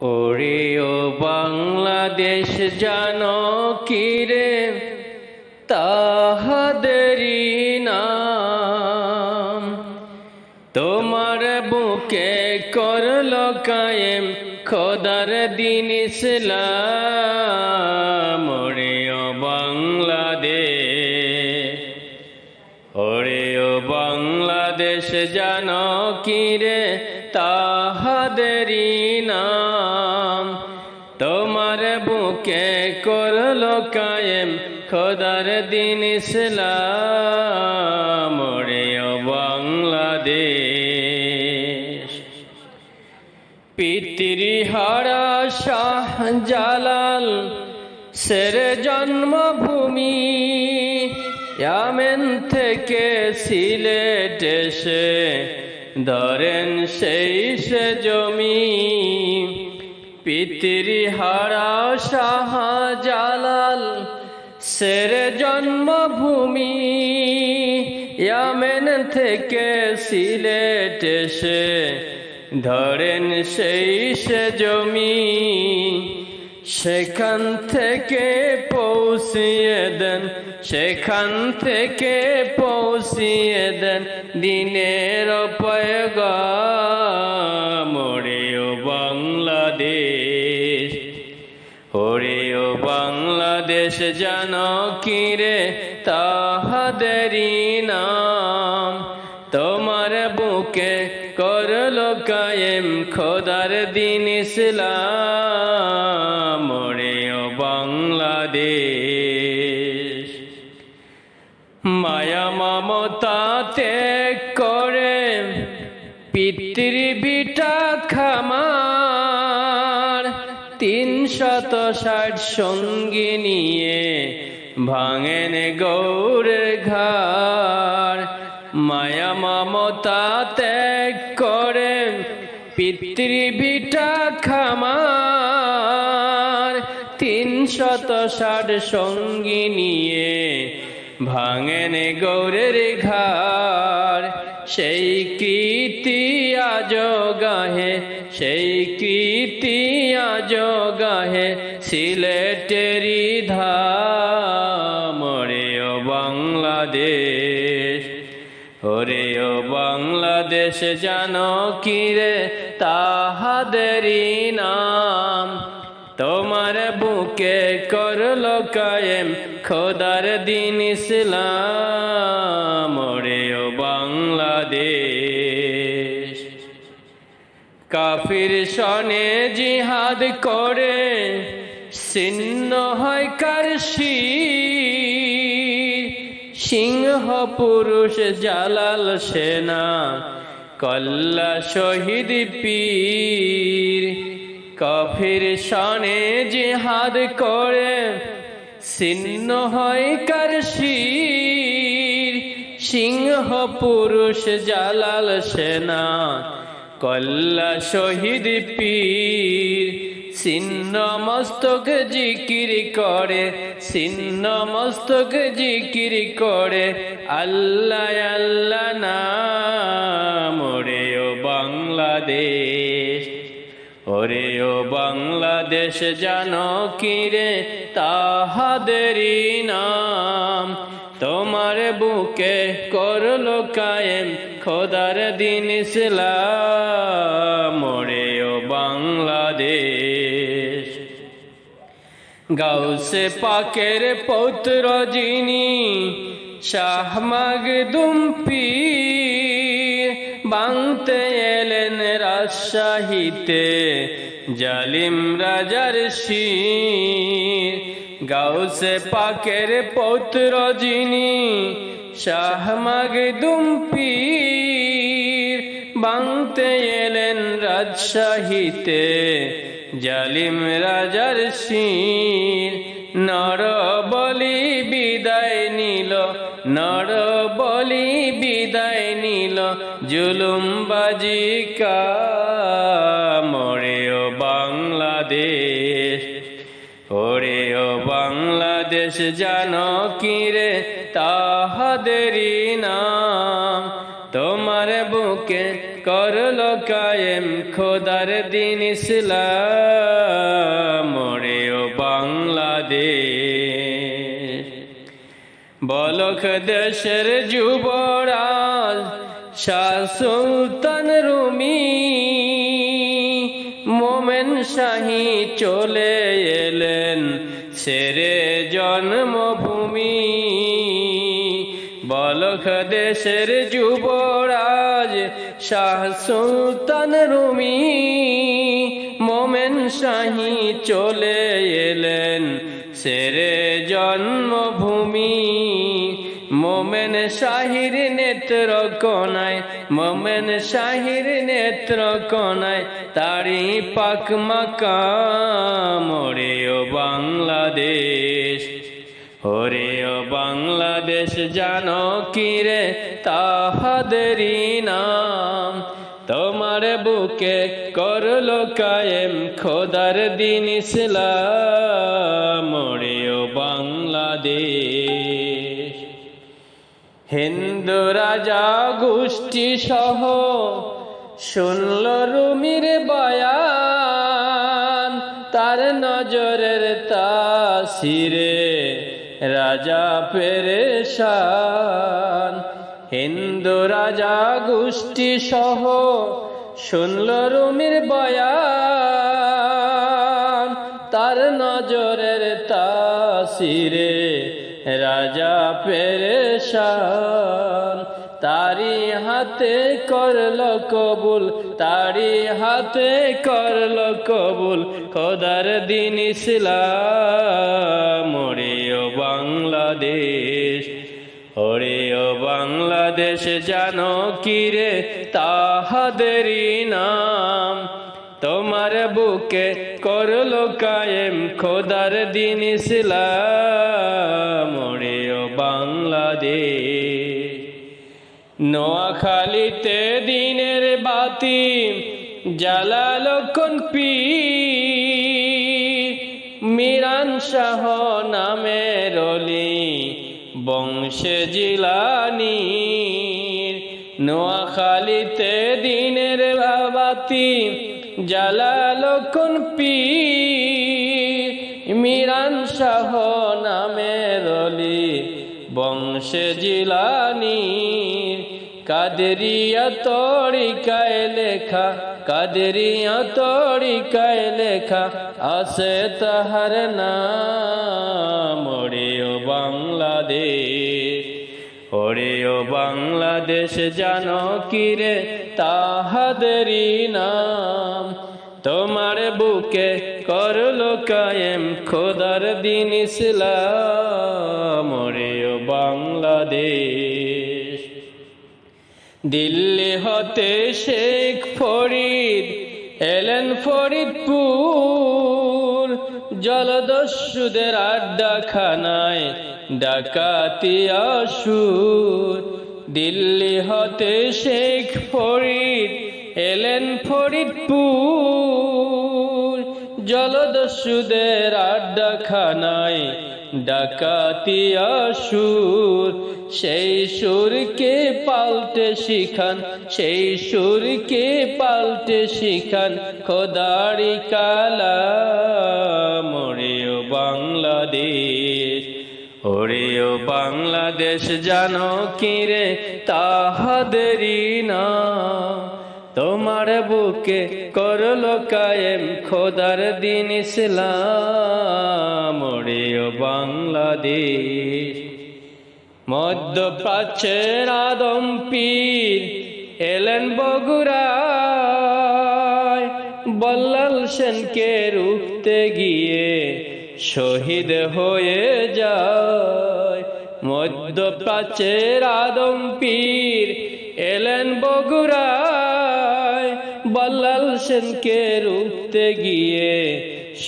ওরে ও বাংলাদেশ জানো কি রে তাহাদেরই নাম, তোমার বুকে করল কায়েম খোদার দিন ইসলাম। ওরে ও বাংলাদেশ, ওরে ও বাংলাদেশ জানো কি রে তাহাদেরই নাম, তোমার বুকে করল কায়েম খোদার দিন ইসলাম। ওরে ও বাংলাদেশ, পিতৃহারা শাহ জালাল সের জন্মভূমি, ইয়ামেন থেকে সিলেট এসে ধরেন সেই সে জমি। পিতৃহারা শাহ জালাল সের জন্মভূমি, ইয়ামেন থেকে সিলেট এসে ধরেন সেই সে জমি। সেখান থেকে পৌঁছিয়ে দেন, সেখান থেকে পৌঁছিয়ে দেন দিনের পয়গাম। ওরে ও বাংলাদেশ, ওরে ও বাংলাদেশ জানো কি রে তাহাদেরই নাম, তোমার বুকে করল কায়েম খোদার দিন ইসলাম। ওরে ও বাংলাদেশ, মায়া মমতা ত্যাগ করে পিতৃভিটা খামার, ৩৬০ সঙ্গী নিয়ে ভাঙেন গৌড়ের ঘাড়। মায়া মমতা ত্যাগ করে পিতৃভিটা খামার, ৩৬০ সঙ্গী নিয়ে ভাঙেন গৌড়ের ঘাড়। সেই কীর্তি আজ গাহে, সেই কীর্তি আজ গাহে সিলেটেরই ধাম। ওরে ও বাংলাদেশ, ওরে ও বাংলাদেশ জানো কি রে তাহাদেরই নাম, তোমার বুকে করল কায়েম খোদার দিন ইসলাম। ওরে ও বাংলাদেশ, কাফির সনে জিহাদ করে ছিন্ন হয় কার শির, সিংহ পুরুষ জালাল সেনা কল্লা শহীদ পীর। কাফির সনে জিহাদ করে ছিন্ন হয় কার শির, সিংহ পুরুষ জালাল সেনা কল্লা শহীদ পীর। ছিন্ন মস্তক জিকির করে, ছিন্ন মস্তক জিকির করে আল্লাহ আল্লাহ নাম। ওরে ও বাংলাদেশ, ওরে ও বাংলাদেশ জানো কি রে তাহাদেরই নাম, তোমার বুকে করল কায়েম খোদার দিন ইসলাম। ওরে ও বাংলাদেশ, গাউসে পাকের পৌত্র যিনি শাহ মাগদুম পীর, বাংতে এলেন রাজশাহীতে জালিম রাজার শির। গাউসে পাকের পৌত্র যিনি শাহ মাগদুম পীর, বাংতে এলেন রাজশাহীতে জালিম রাজার শির। নর বলি বিদায় নিল, নর বলি বিদায় নিল জুলুমবাজি কাম। ওরে ও বাংলাদেশ, ওরে ও বাংলাদেশ জানো কি রে তাহাদেরই নাম, তোমার বুকে করলো কায়েম খোদার দিন ইসলাম ওরে ও বাংলাদেশ। বলক দেশের যুবরাজ শাহ সুলতান রুমি মোমেন শাহী চলে এলেন সেরে জন্মভূমি। বলক দেশের যুবরাজ শাহ সুলতান রুমি মোমেন শাহী চলে এলেন সেরে জন্মভূমি। মোমেন শাহির নেত্র কোনায়, মোমেন শাহির নেত্র কোনায় তারি পাক মাকাম ওরে ও বাংলাদেশ। ওরে ও বাংলাদেশ জানো কি রে তাহাদেরই নাম, তোমার বুকে করলো কায়েম খোদার দিন ইসলাম ওরে ও বাংলাদেশ। হিন্দু রাজা গোষ্ঠী সহ শুনল রুমির বয়ান, তার নজরের তাসিরে রাজা পেরেশান। হিন্দু রাজা গোষ্ঠী সহ শুনল রুমির বয়ান, তার নজরের তাসিরে রাজা পেরেশান। তারি হাতে করল কবুল, তারি হাতে করল কবুল খোদার দিন ইসলাম ওরে ও বাংলাদেশ। ওরে ও বাংলাদেশ জানো কি রে তাহাদেরই নাম, তোমার বুকে করলো কায়েম খোদার দিন ইসলাম ওরে ও বাংলাদেশ। নোয়াখালীতে দিনের বাতি জ্বালালো কোন পীর, মিরান শাহ নামের অলি বংশে জিলানীর। নোয়াখালীতে দিনের বাতি জ্বালালো কোন পীর, মিরান শাহ নামের অলি বংশে জিলানীর। কাদেরিয়া তরিকায় লেখা, কাদেরিয়া তরিকায় লেখা আছে তাহার নাম ওরে ও বাংলাদেশ। ওরে ও বাংলাদেশ জানো কি রে তাহাদেরই নাম, তোমার বুকে করলো কায়েম খোদার দিন ইসলাম ওরে ও বাংলাদেশ। দিল্লি হতে শেখ ফরিদ এলেন ফরিদপুর, জলদস্যুদের আড্ডাখানায় ডাকাতি আসুর। দিল্লি হতে শেখ ফরিদ এলেন ফরিদপুর, জলদস্যুদের আড্ডাখানায় ডাকাতি আসুর। সেই সুরকে পাল্টে শিখান, সেই সুরকে পাল্টে শিখান খোদারি কালাম ওরে ও বাংলাদেশ। ওরে ও বাংলাদেশ জানো কি রে তাহাদেরই নাম, তোমার বুকে করলো কায়েম খোদার দিন ইসলাম ওরে ও বাংলাদেশ। মধ্যপ্রাচ্যের আদম পীর এলেন বগুড়ায়, বল্লাল সেনকে রুখতে গিয়ে শহীদ হয়ে যায়। মধ্যপ্রাচ্যের আদম পীর এলেন বগুড়ায়, বল্লাল সেনকে রুখতে গিয়ে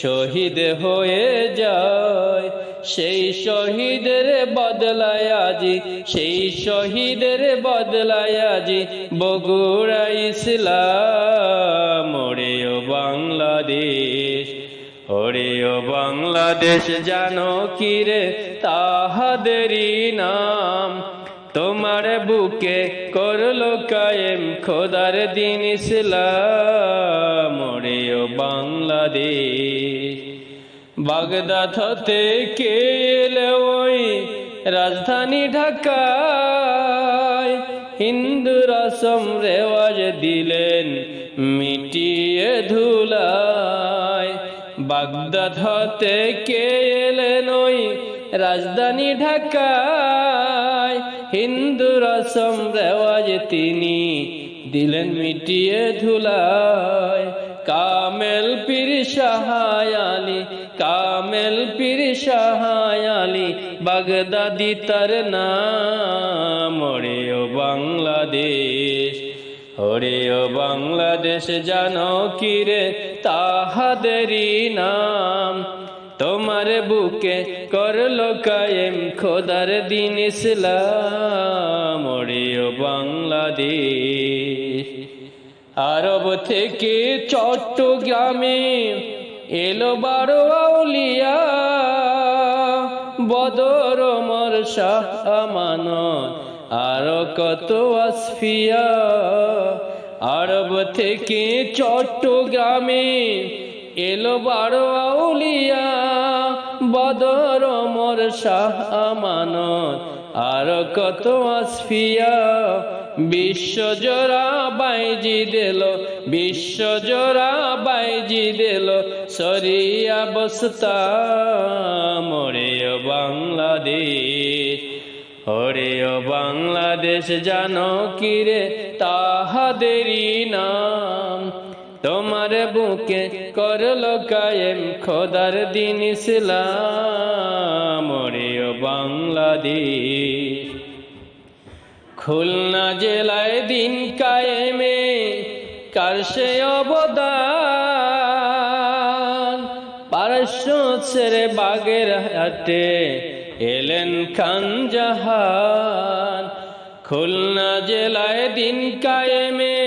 শহীদ হয়ে যায়। সেই শহীদের বদলায় আজি, সেই শহীদের বদলায় আজি বগুড়া ইসলাম ওরে ও বাংলাদেশ। ওরে ও বাংলাদেশ জানো কি রে তাহাদেরই নাম, তোমার বুকে করলো কায়েম খোদার দিন ইসলাম। ওরে ও বাংলাদেশ, বাগদাদ হতে কে এলে ওই রাজধানী ঢাকায়, হিন্দু রসম রেওয়াজ দিলেন মিটিয়ে ধুলায়। বাগদাদ হতে কে এলেন ওই রাজধানী ঢাকায়, হিন্দু রসম রেওয়াজ তিনি দিলেন মিটিয়ে ধুলায়। কামেল পীর শাহ আলী, কামেল পীর শাহ আলী বাগদাদি তার নাম। ওরে ও বাংলাদেশ, ওরে ও বাংলাদেশ, জানো কি রে তাহাদেরই নাম। তোমার বুকে করলো কায়েম খোদার দিন ইসলাম। ওরে ও বাংলাদেশ, আরব থেকে চট্টগ্রামে এলো 12 আউলিয়া, বদর ওমর শাহ আমানত আরো কত আসফিয়া। আরব থেকে চট্টগ্রামে এলো 12 আউলিয়া, বদর ওমর শাহ আমানত আরো কত আসফিয়া। বিশ্বজোড়া বাইজিদ এলো, বিশ্বজোড়া বাইজিদ এলো সরিয়া বসতাম। ওরে ও বাংলাদেশ, ওরে ও বাংলাদেশ, জানো কি রে তাহাদেরই নাম। তোমার বুকে করলো কায়েম খোদার দিন ইসলাম। ওরে ও বাংলাদেশ, খুলনা জেলায় দিন কায়েমে কার সে অবদান, পারস্য ছেড়ে বাগের হাটে এলেন খান জাহান। খুলনা জেলায় দিন কায়েমে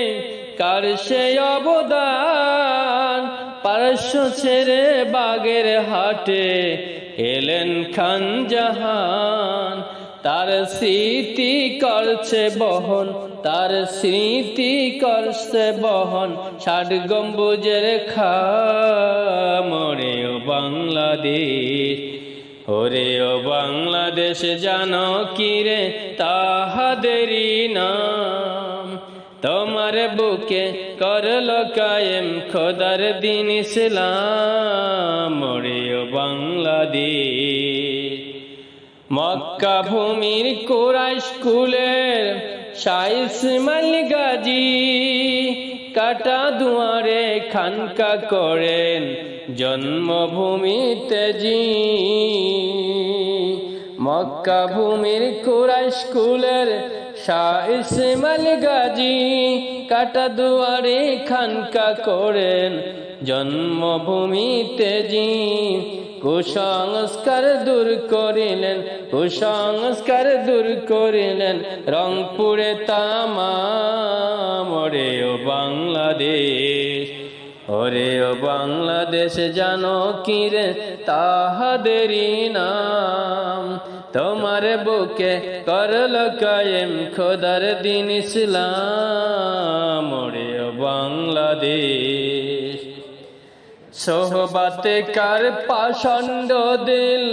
কার সে অবদান, পারস্য ছেড়ে বাগের হাটে এলেন খান জাহান। তার স্মৃতি করছে বহন, তার স্মৃতি করছে বহন 60 গম্বুজের খাম। ওরে ও বাংলাদেশ, ওরে ও বাংলাদেশ, জানো কি রে তাহাদেরই নাম। তোমার বুকে করলো কায়েম খোদার দিন ইসলাম। ওরে ও বাংলাদেশ, মক্কা ভূমির কুরাইশ কুলের শাহ ইসমাইল গাজী, কাটা দুয়ারে খানকা করেন জন্মভূমিতে জি। মক্কা ভূমির কুরাইশ কুলের শাহ ইসমাইল গাজী, কাটা দুয়ারে খানকা করেন জন্মভূমিতে জি। কুসংস্কার দূর করিলেন, কুসংস্কার দূর করিলেন রংপুরে তামাম। ওরে ও বাংলাদেশ, ওরে ও বাংলাদেশ, জানো কি রে তাহাদেরই নাম। তোমার বুকে করলো কায়েম খোদার দিন ইসলাম। ওরে ও বাংলাদেশ, সোহবাতে কার পাষণ্ড দিল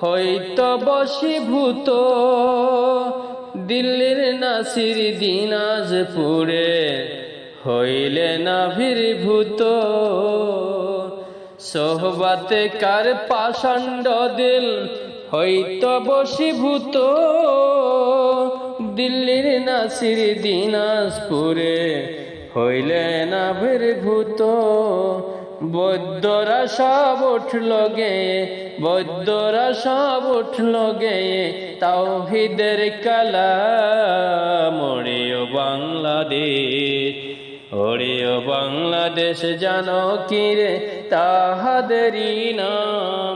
হইতো বশীভূত, দিল্লির নাসির দিনাজপুরে হইলে নাভির্ভূত। সোহবাতে কার পাষণ্ড দিল হইতো বশীভূত, দিল্লির নাসির দিনাজপুরে হইলে নাভির্ভূত। বৈদ্যরা সব উঠল গেয়ে, বৈদ্যরা সব উঠল গেয়ে তাওহীদের কালাম। ওরে ও বাংলাদেশ, ওরে ও বাংলাদেশ, জানো কি রে তাহাদেরই নাম।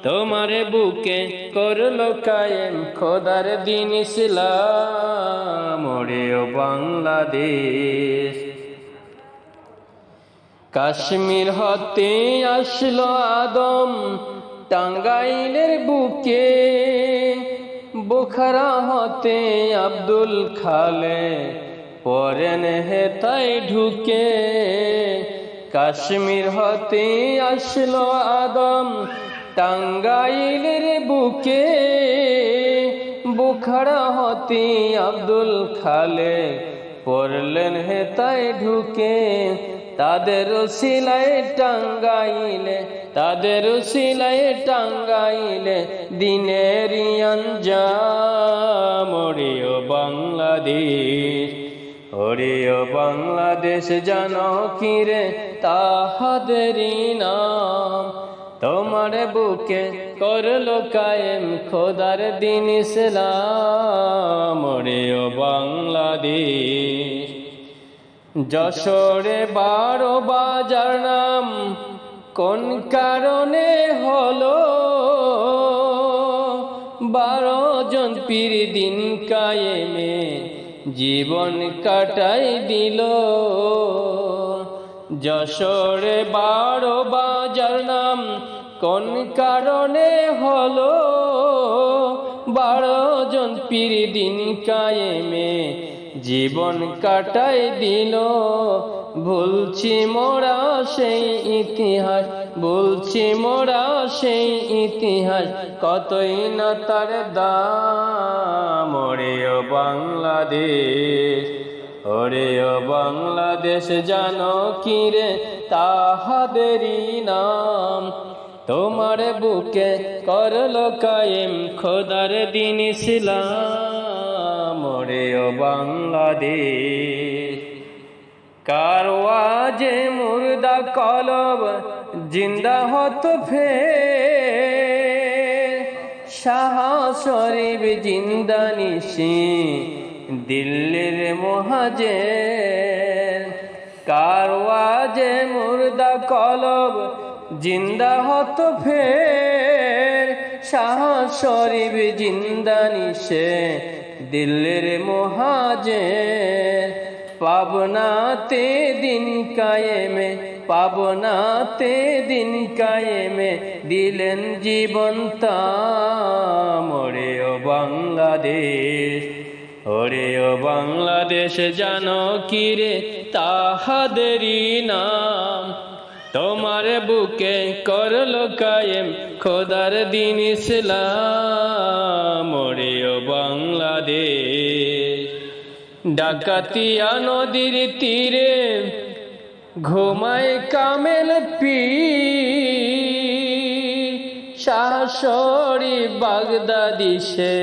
তোমার বুকে করলো কায়েম খোদার দিন ইসলাম। ওরে ও বাংলাদেশ, কাশ্মীর হতে আসলো আদম টাঙ্গাইলের বুকে, বুখারা হতে আব্দুল খালে পরেন হেতায় ঢুকে, কাশ্মীর হতে আসলো আদম টাঙ্গাইলের বুকে। বুখারা হতে আব্দুল খালে পড়লেন হেতায় ঢুকে, তাদের সিলাই টাঙ্গাইলে, তাদের সিলাই টাঙ্গাইলে দিনের আঞ্জাম। ওরে ও বাংলাদেশ, ওরে ও বাংলাদেশ জানো কি রে তাহাদেরই নাম। তোমার বুকে করলো কায়েম খোদার দিন ইসলাম। ওরে ও বাংলাদেশ, যশোরে 12 বাজার নাম কোন কারণে হলো? 12 জন পীর দিন কায়েমে জীবন কাটাই দিল। যশোরে 12 বাজার নাম কোন কারণে হলো? 12 জন পীর দিন কায়েমে জীবন কাটাই দিল। ভুলছি মোরা সেই ইতিহাস, বলছি মোরা সেই ইতিহাস, কতই না তার দাম। ওরে ও বাংলাদেশ, ওরে ও বাংলাদেশ জানো কি রে তাহাদেরই নাম। তোমার বুকে করলো কায়েম খোদার দিন ইসলাম। ওরে ও বাংলাদেশ, কারওয়াজে মুর্দা কলব জিন্দা হতো ফের, শাহ শরীফ জিন্দা নিশি দিল্লির মুহাজের। কারওয়াজে মুর্দা কলব জিন্দা হতো ফের, শাহ শরীফ জিন্দা নিশে দিল্লির মুহাজের। পাবনাতে দিন কায়েমে, পাবনাতে দিন কায়েমে দিলেন জীবন তাম। ওরে ও বাংলাদেশ, ওরে ও বাংলাদেশ জানো কি রে তাহাদেরই নাম। তোমার বুকে করলো কায়েম খোদার দিন ইসলাম। ওরে ও বাংলাদেশ, ডাকাতিয়া নদীর তীরে ঘুমায় কামেল পীর, শাহ শরীফ বাগদাদি সে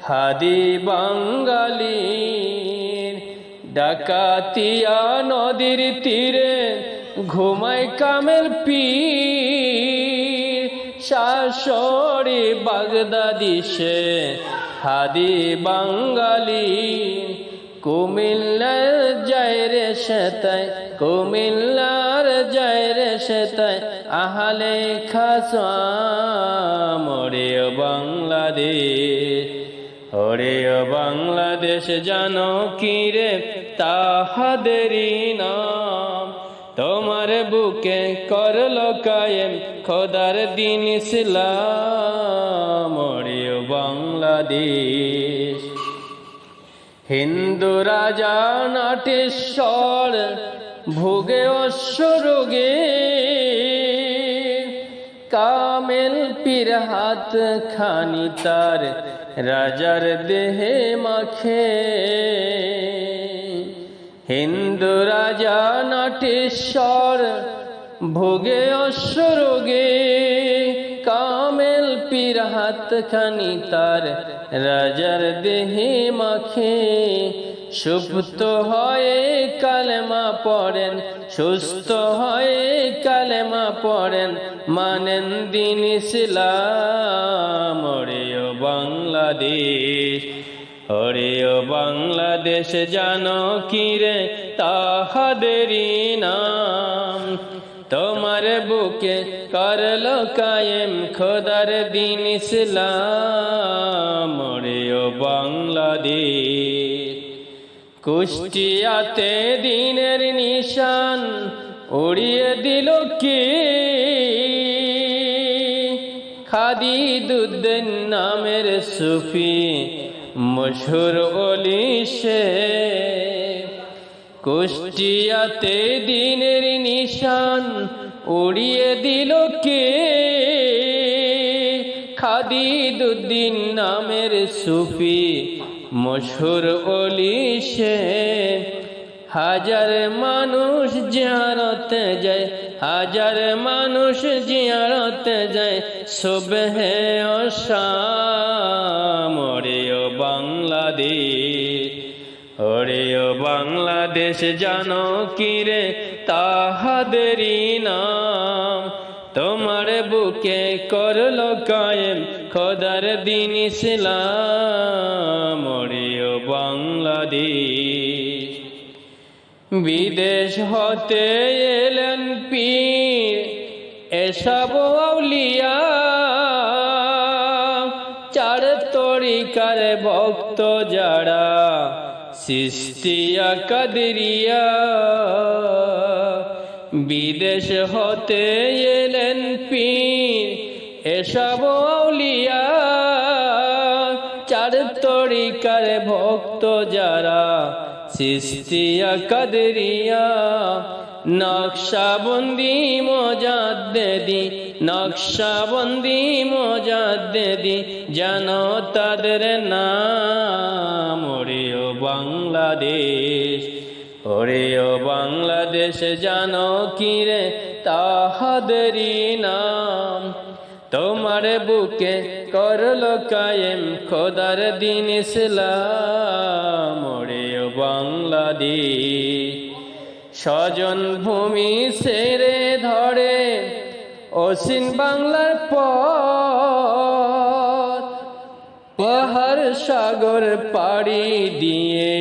হাদি বাঙালির। ডাকাতিয়া নদীর তীরে ঘুমায় কামেল পীর, শাহ শরীফ বাগদাদি সে হাদি বাঙালির। কুমিল্লার যায় রে সেতায়, কুমিল্লার যায় রে সেতায় আহলে খাসাম। ওরে ও বাংলাদেশ, ওরে ও বাংলাদেশ জানো কি রে তাহাদেরই নাম। তোমার বুকে করলো কায়েম খোদার দিন ইসলাম। ওরে ও বাংলাদেশ, হিন্দু রাজা নাটেশ্বর ভোগে অশ্বরোগে, কামেল পীর হাত খানি তার রাজার দেহে মাখে। হিন্দু রাজা নাটেশ্বর ভোগে অশ্বরোগে, কামেল পীর হাত খানি তার রাজার দেহে মাখে। সুপ্ত হয়ে কালেমা পড়েন, সুস্থ হয়ে কালেমা পড়েন, মানেন দিন ইসলাম। ওরে ও বাংলাদেশ, ওরে ও বাংলাদেশ জানো কি রে তাহাদেরই নাম। তোমার বুকে করলো কায়েম খোদার দিন ইসলাম। ওরে ও বাংলাদেশ, কুষ্টিয়াতে দিনের নিশান উড়িয়ে দিল কে? খাদিদুদ্দিন নামের সুফি মশহুর ওলি সে, কুষ্টিয়াতে দিনের নিশান উড়িয়ে দিল কে? খাদিদুদ্দিন নামের সুফি মশহুর ওলি সে, হাজার মানুষ জিয়ারতে যায়, হাজার মানুষ জিয়ারতে যায় সুবহে ও শাম। ওরে ও বাংলাদেশ, ওরে ও বাংলাদেশ জানো কি রে তাহাদেরই নাম? তোমার বুকে করলো কায়েম খোদার দিন ইসলাম। ওরে ও বাংলাদেশ, বিদেশ হতে এলেন পীর এসব আউলিয়া, চার তরিকার ভক্ত যারা চিশতিয়া কাদরিয়া। বিদেশ হতে এলেন পীর এসব আউলিয়া, চার তরিকার ভক্ত যারা চিশতিয়া কাদরিয়া। নকশবন্দি মোজাদ্দেদি, নকশবন্দি মোজাদ্দেদি জানো তাদের নাম। ওরে ও বাংলাদেশ, ওরে ও বাংলাদেশ জানো কি রে তাহাদেরই নাম? তোমার বুকে করলো কায়েম খোদার দিন ইসলাম। ওরে ও বাংলাদেশ, স্বজন ভূমি ছেড়ে ধরে অসীন বাংলার পথ, পাহাড় সাগর পাড়ি দিয়ে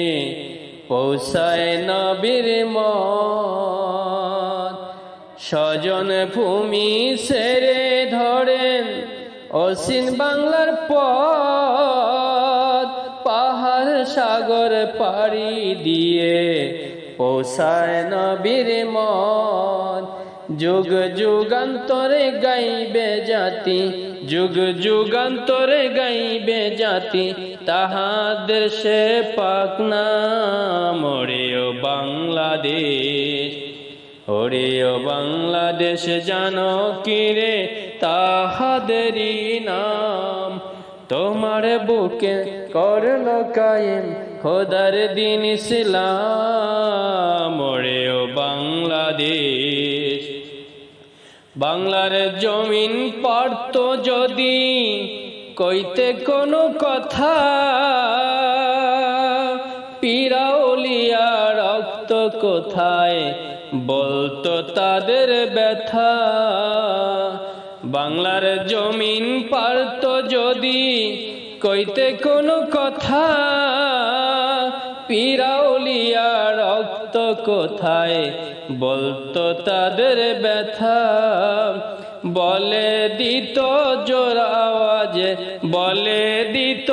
পৌঁছায় নবীর মত। স্বজন ভূমি ছেড়ে ধরেন অসীন বাংলার পথ, পাহাড় সাগর পাড়ি দিয়ে পৌঁছায় নবীর মত। যুগ যুগান্তরে গাইবে জাতি, যুগ যুগান্তরে গাইবে জাতি তাহাদের সে পাক নাম। ওরে ও বাংলাদেশ, ওরে ও বাংলাদেশ জানো কি রে তাহাদেরই নাম? তোমার বুকে করলো কায়েম খোদার দিন ইসলাম। ওরে ও বাংলাদেশ, বাংলার জমিন পারত যদি কইতে কোনো কথা, পীরাউলিয়া রক্ত কোথায় বলতো তাদের ব্যথা। বাংলার জমিন পারত যদি কইতে কোনো কথা, পীরাউলিয়া রক্ত কোথায় বলতো তাদের ব্যথা। বলে দিত জোর আওয়াজে, বলে দিত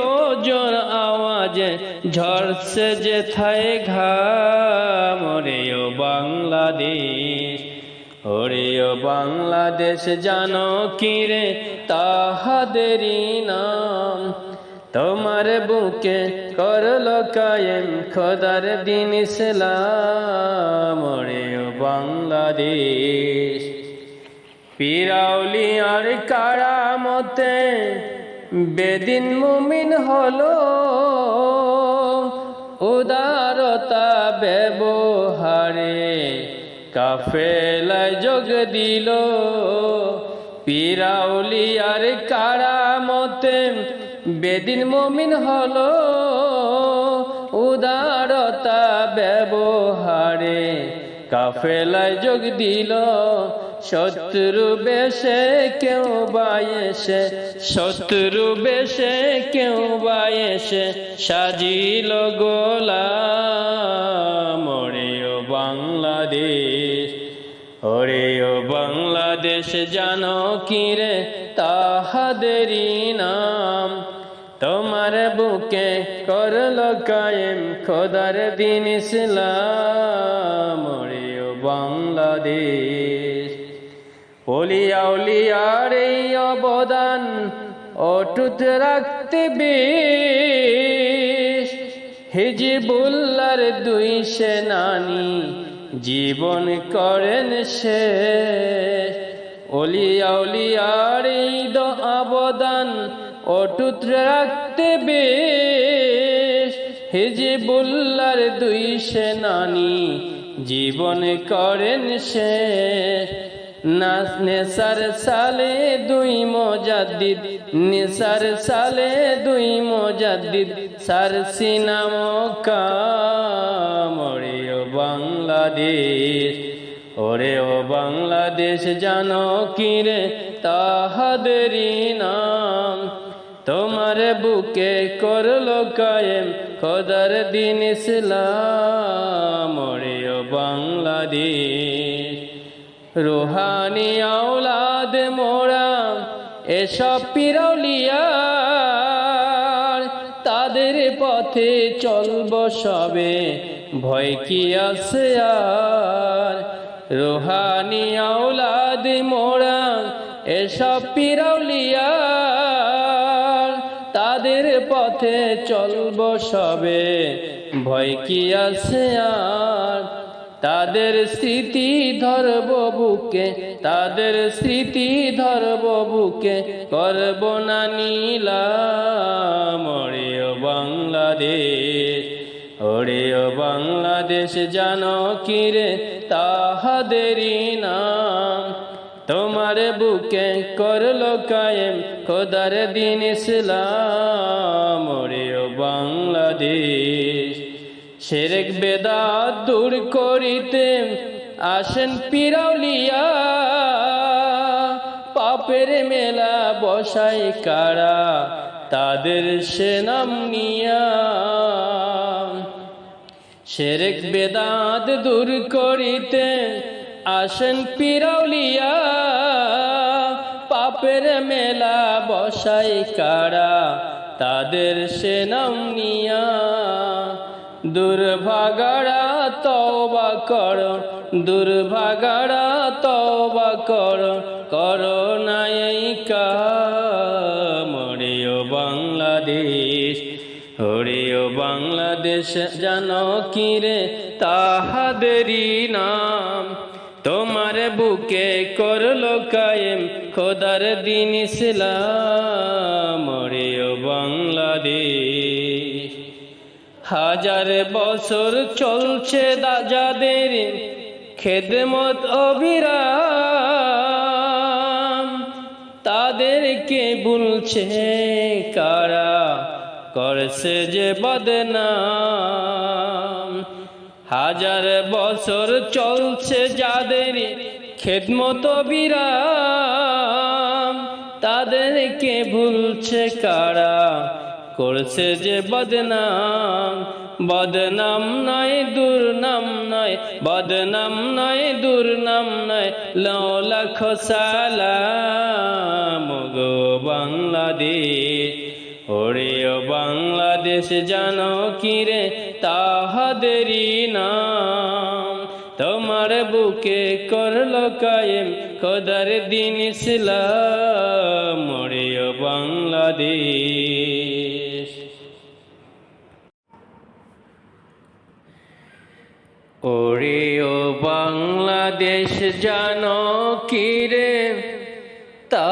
জোর আওয়াজে ঝরছে যেথায় ঘাম। ওরে ও বাংলাদেশ, ওরে ও বাংলাদেশ জানো কি রে তাহাদেরই নাম? তোমার বুকে করলো কায়েম খোদার দিন ইসলাম। ওরে ও বাংলাদেশ, পীরাউলিয়ার কারামতে বেদিন মুমিন হলো, উদারতা ব্যবহারে কাফেলায় যোগ দিল। পীরাউলিয়ার কারামতে বেদিন মুমিন হলো, উদারতা ব্যবহারে কাফেলায় যোগ দিল। শত্রু বেশে কেউ বায়েসে, শত্রু বেশে কেউ বায়েসে সাজিল গোলাম। ওরে ও বাংলাদেশ, ওরে ও বাংলাদেশ জানো কি রে তাহাদেরই নাম? তোমার বুকে করলো কায়েম খোদার দিন ইসলাম। ওরে ও বাংলাদেশ, ওলিয়া উলিয়ার এই অবদান অটুট রাখতে বেশ হিজবুল্লাহর দুই সেনানী জীবন করেন শেষ। ওলিয়া উলিয়ার এই অবদান অটুট রাখতে বেশ হিজবুল্লাহর দুই সেনানী জীবন করেন শেষ। নেসার সালে দুই মুজাদ্দিদ নেসার সালে দুই মুজাদ্দিদ সারসি নামকাম। ওরে ও বাংলাদেশ, ওরে ও বাংলাদেশ জানো কি রে তাহাদেরই নাম। তোমার বুকে করলো কায়েম খোদার দিন ইসলাম। ওরে ও বাংলাদেশ, রুহানি আওলাদ মোরা এসব পিরাউলিয়ার, তাদের পথে চলব সবে ভয় কি আছে আর। রুহানি আওলাদ মোরা এসব পিরাউলিয়ার, তাদের পথে চলব সবে ভয় কি আছে আর। তাদের স্মৃতি ধরব বুকে, তাদের স্মৃতি ধরব বুকে, করব না নিলাম। ওরে ও বাংলাদেশ, ওরে ও বাংলাদেশ জানো কি রে তাহাদেরই নাম। তোমার বুকে করলো কায়েম খোদার দিন ইসলাম। ওরে ও বাংলাদেশ, শিরক বেদাত দূর করিতে আসেন পিরাউলিয়া, পাপের মেলা বসাই কারা তাদের সে নাম নিয়া। শিরক বেদাত দূর করিতে আসেন পিরাউলিয়া, পাপের মেলা বসাই কারা তাদের সে নাম নিয়া। দুর্ভাগারা তওবা করো, দুর্ভাগারা তওবা করো, করো না এই কাম। ওরে ও বাংলাদেশ, ওরে ও বাংলাদেশ জানো কি রে তাহাদেরই নাম। তোমার বুকে করলো কায়েম খোদার দিন ইসলাম। ওরে ও বাংলাদেশ, হাজার বছর চলছে যাদের খেদমত অবিরাম, তাদেরকে ভুলছে কারা করছে যে বদনাম। হাজার বছর চলছে যাদের খেদমত অবিরাম, তাদেরকে ভুলছে কারা করছে যে বদনাম। বদনাম নয় দুর্নাম নয়, বদনাম নয় দুর্নাম নয়, লাখ সালাম গো বাংলাদেশ। ওরে ও বাংলাদেশ জানো কি রে তাহাদেরই নাম। তোমার বুকে করলো কায়েম খোদার দিন ইসলাম। ওরে ও বাংলাদেশ, ওরে ও বাংলাদেশ জানো কি রে তা